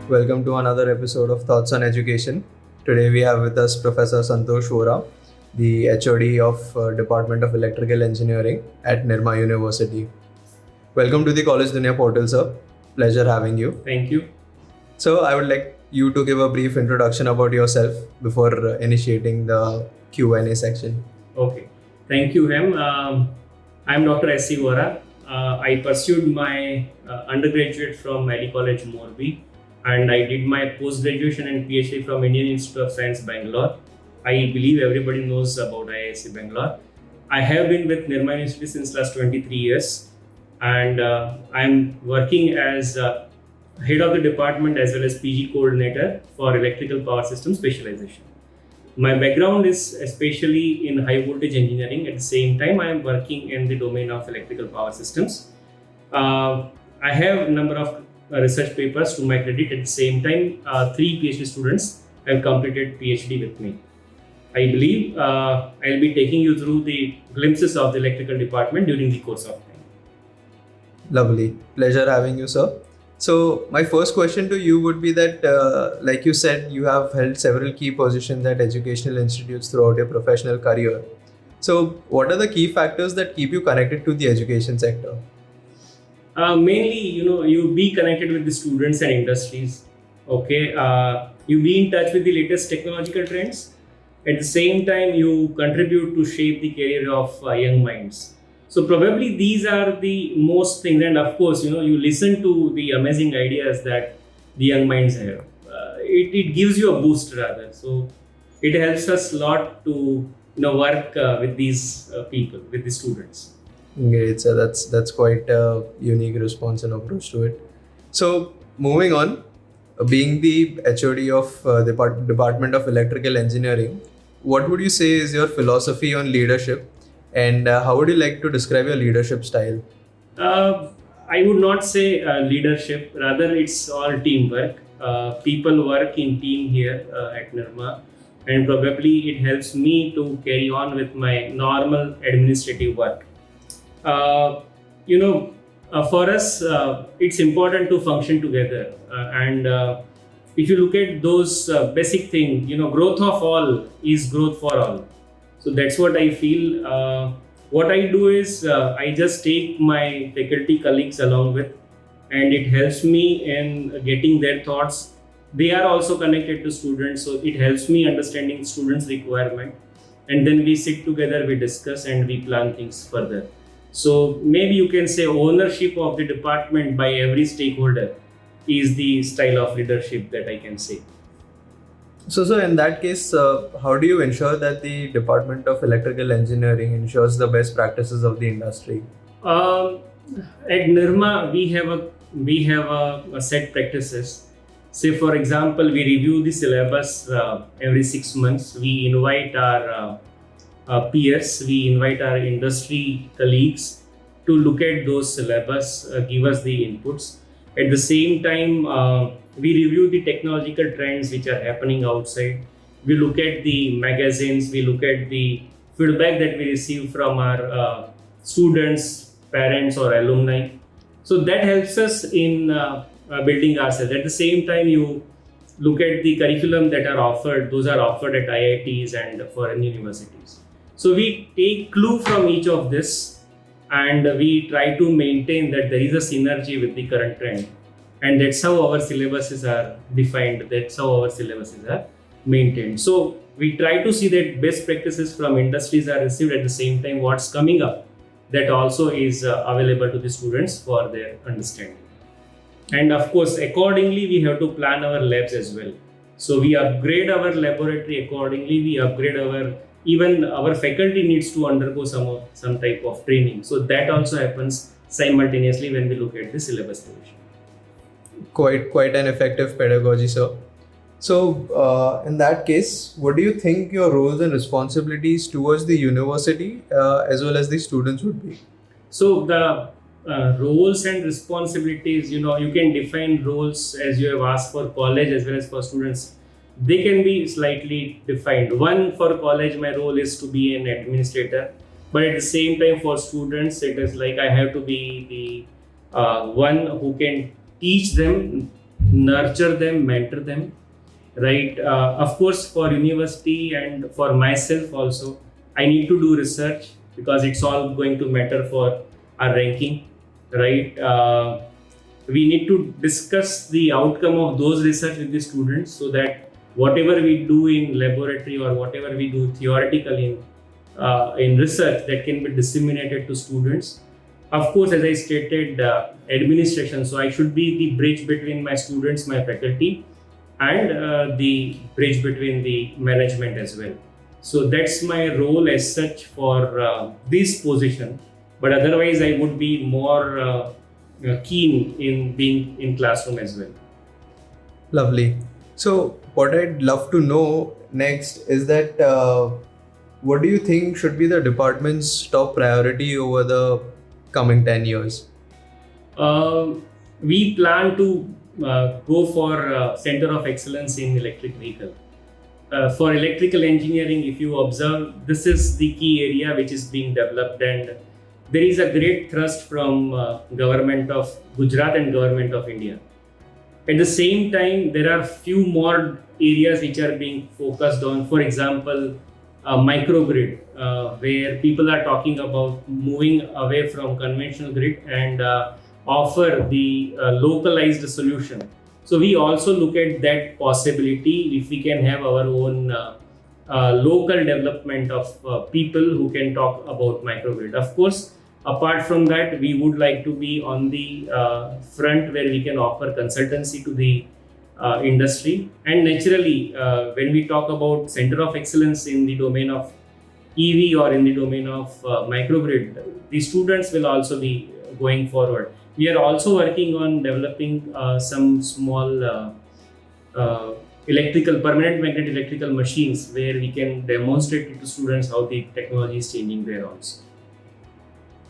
Welcome to another episode of Thoughts on Education. Today we have with us Professor Santosh Vora, the HOD of Department of Electrical Engineering at Nirma University. Welcome to the College Dunia portal, sir. Pleasure having you. Thank you. So I would like you to give a brief introduction about yourself before initiating the Q&A section. Okay. Thank you, Hem. I'm Dr. S.C. Vora. I pursued my undergraduate from Ali College, Morbi, and I did my post-graduation and PhD from Indian Institute of Science, Bangalore. I believe everybody knows about IISc Bangalore. I have been with Nirma University since last 23 years, and I'm working as head of the department as well as PG coordinator for electrical power system specialization. My background is especially in high voltage engineering. At the same time, I am working in the domain of electrical power systems. I have a number of research papers to my credit. At the same time, 3 PhD students have completed PhD with me. I believe I'll be taking you through the glimpses of the electrical department during the course of time. Lovely. Pleasure having you, sir. So my first question to you would be that, like you said, you have held several key positions at educational institutes throughout your professional career. So what are the key factors that keep you connected to the education sector? Mainly, you be connected with the students and industries. Okay, you be in touch with the latest technological trends. At the same time, you contribute to shape the career of young minds. So probably these are the most things, and of course, you listen to the amazing ideas that the young minds have. It gives you a boost rather. So it helps us a lot to work with these people, with the students. Great, so that's quite a unique response and approach to it. So moving on, being the HOD of the Department of Electrical Engineering, what would you say is your philosophy on leadership? And how would you like to describe your leadership style? I would not say leadership, rather it's all teamwork. People work in team here at Nirma, and probably it helps me to carry on with my normal administrative work. For us, it's important to function together. And if you look at those basic things, growth of all is growth for all. So that's what I feel. What I do is I just take my faculty colleagues along with, and it helps me in getting their thoughts. They are also connected to students, so it helps me understanding students' requirement. And then we sit together, we discuss, and we plan things further. So maybe you can say ownership of the department by every stakeholder is the style of leadership that I can say. So in that case, how do you ensure that the Department of Electrical Engineering ensures the best practices of the industry? At Nirma, we have a set practices. Say for example, we review the syllabus every 6 months. We invite our peers, we invite our industry colleagues to look at those syllabus, give us the inputs. At the same time, we review the technological trends which are happening outside. We look at the magazines, we look at the feedback that we receive from our students, parents or alumni. So that helps us in building ourselves. At the same time, you look at the curriculum that are offered. Those are offered at IITs and foreign universities. So we take clue from each of this, and we try to maintain that there is a synergy with the current trend. And that's how our syllabuses are defined. That's how our syllabuses are maintained. So we try to see that best practices from industries are received. At the same time, what's coming up, that also is available to the students for their understanding. And of course, accordingly, we have to plan our labs as well. So we upgrade our laboratory accordingly. We upgrade even our faculty needs to undergo some type of training. So that also happens simultaneously when we look at the syllabus revision. Quite an effective pedagogy, sir. So in that case, what do you think your roles and responsibilities towards the university as well as the students would be? So the roles and responsibilities, you can define roles as you have asked for college as well as for students. They can be slightly defined. One, for college, my role is to be an administrator. But at the same time, for students, it is like I have to be the one who can teach them nurture them, mentor them, right? Of course, for university and for myself also, I need to do research because it's all going to matter for our ranking, right? We need to discuss the outcome of those research with the students so that whatever we do in laboratory or whatever we do theoretically in research, that can be disseminated to students. Of course, as I stated, administration. So I should be the bridge between my students, my faculty, and the bridge between the management as well. So that's my role as such for this position. But otherwise, I would be more keen in being in classroom as well. Lovely. So, what I'd love to know next is that what do you think should be the department's top priority over the coming 10 years? We plan to go for Center of Excellence in Electric Vehicle. For electrical engineering, if you observe, this is the key area which is being developed, and there is a great thrust from government of Gujarat and government of India. At the same time, there are few more areas which are being focused on. For example, microgrid, where people are talking about moving away from conventional grid and offer the localized solution. So we also look at that possibility if we can have our own local development of people who can talk about microgrid. Of course, apart from that, we would like to be on the front where we can offer consultancy to the industry. And naturally, when we talk about Center of Excellence in the domain of EV or in the domain of microgrid, the students will also be going forward. We are also working on developing some small permanent magnet electrical machines where we can demonstrate to students how the technology is changing there also.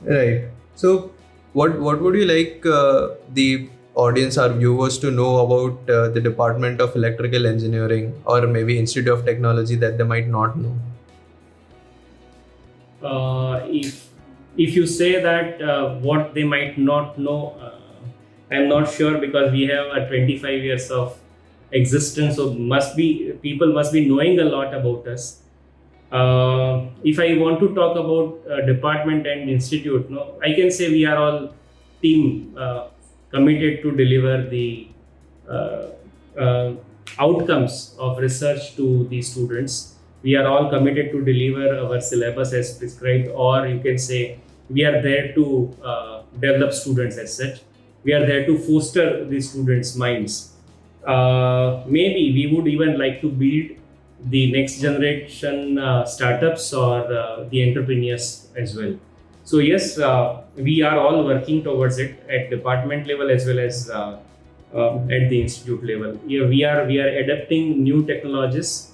Right. So, what would you like the audience, our viewers, to know about the Department of Electrical Engineering or maybe Institute of Technology that they might not know? If you say that what they might not know, I'm not sure, because we have a 25 years of existence, so people must be knowing a lot about us. If I want to talk about department and institute, I can say we are all team committed to deliver the outcomes of research to the students. We are all committed to deliver our syllabus as prescribed, or you can say we are there to develop students as such. We are there to foster the students' minds. Maybe we would even like to build the next generation startups or the entrepreneurs as well. So yes, we are all working towards it at department level as well as at the institute level. Yeah, we are adapting new technologies,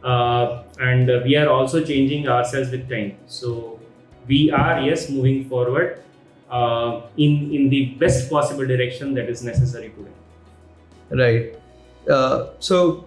and we are also changing ourselves with time. So we are moving forward in the best possible direction that is necessary today. Right. So,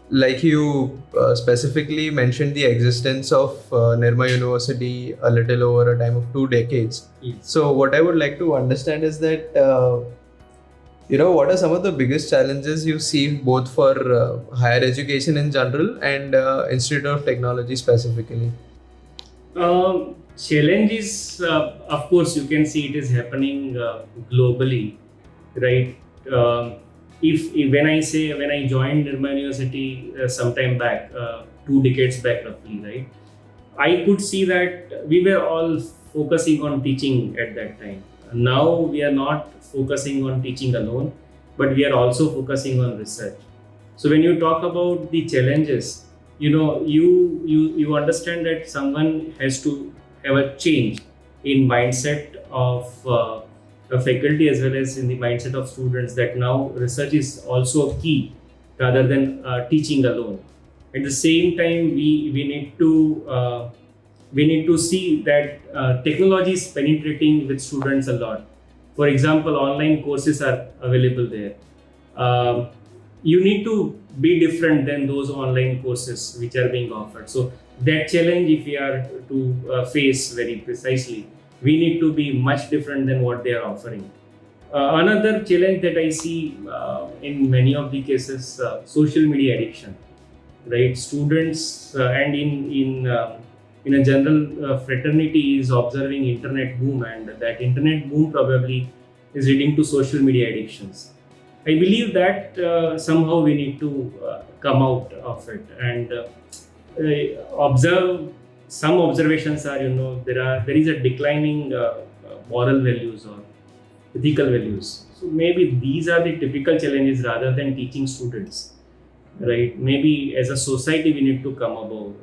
like you specifically mentioned the existence of Nirma University a little over a time of 2 decades. Yes. So, what I would like to understand is that, what are some of the biggest challenges you see both for higher education in general and Institute of Technology specifically? Challenges, of course, you can see it is happening globally, right? If when I joined Nirma University sometime back, 2 decades back roughly, right? I could see that we were all focusing on teaching at that time. Now we are not focusing on teaching alone, but we are also focusing on research. So when you talk about the challenges, you understand that someone has to have a change in mindset of a faculty as well as in the mindset of students, that now research is also key rather than teaching alone. At the same time, we need to see that technology is penetrating with students a lot. For example, online courses are available there. You need to be different than those online courses which are being offered. So that challenge, if we are to face very precisely, we need to be much different than what they are offering. Another challenge that I see in many of the cases, social media addiction, right? Students and in a general fraternity is observing internet boom, and that internet boom probably is leading to social media addictions. I believe that somehow we need to come out of it and observe. Some observations are, there is a declining moral values or ethical values. So maybe these are the typical challenges rather than teaching students, right? Maybe as a society we need to come above.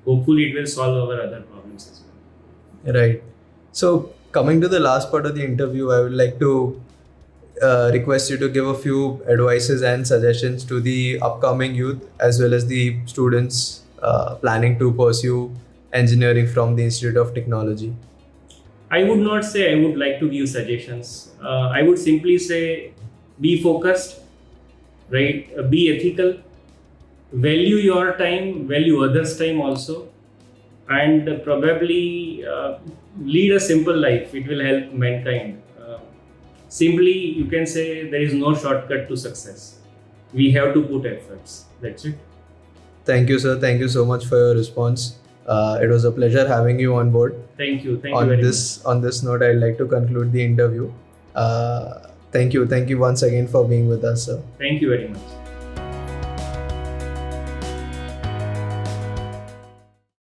Hopefully it will solve our other problems as well. Right. So coming to the last part of the interview, I would like to request you to give a few advices and suggestions to the upcoming youth as well as the students planning to pursue engineering from the Institute of Technology. I would not say I would like to give suggestions. I would simply say be focused, right? Be ethical, value your time, value others' time also, and probably lead a simple life. It will help mankind. Simply, you can say there is no shortcut to success. We have to put efforts. That's it. Thank you, sir. Thank you so much for your response. It was a pleasure having you on board. Thank you. Thank you very much. On this note, I'd like to conclude the interview. Thank you once again for being with us, sir. Thank you very much.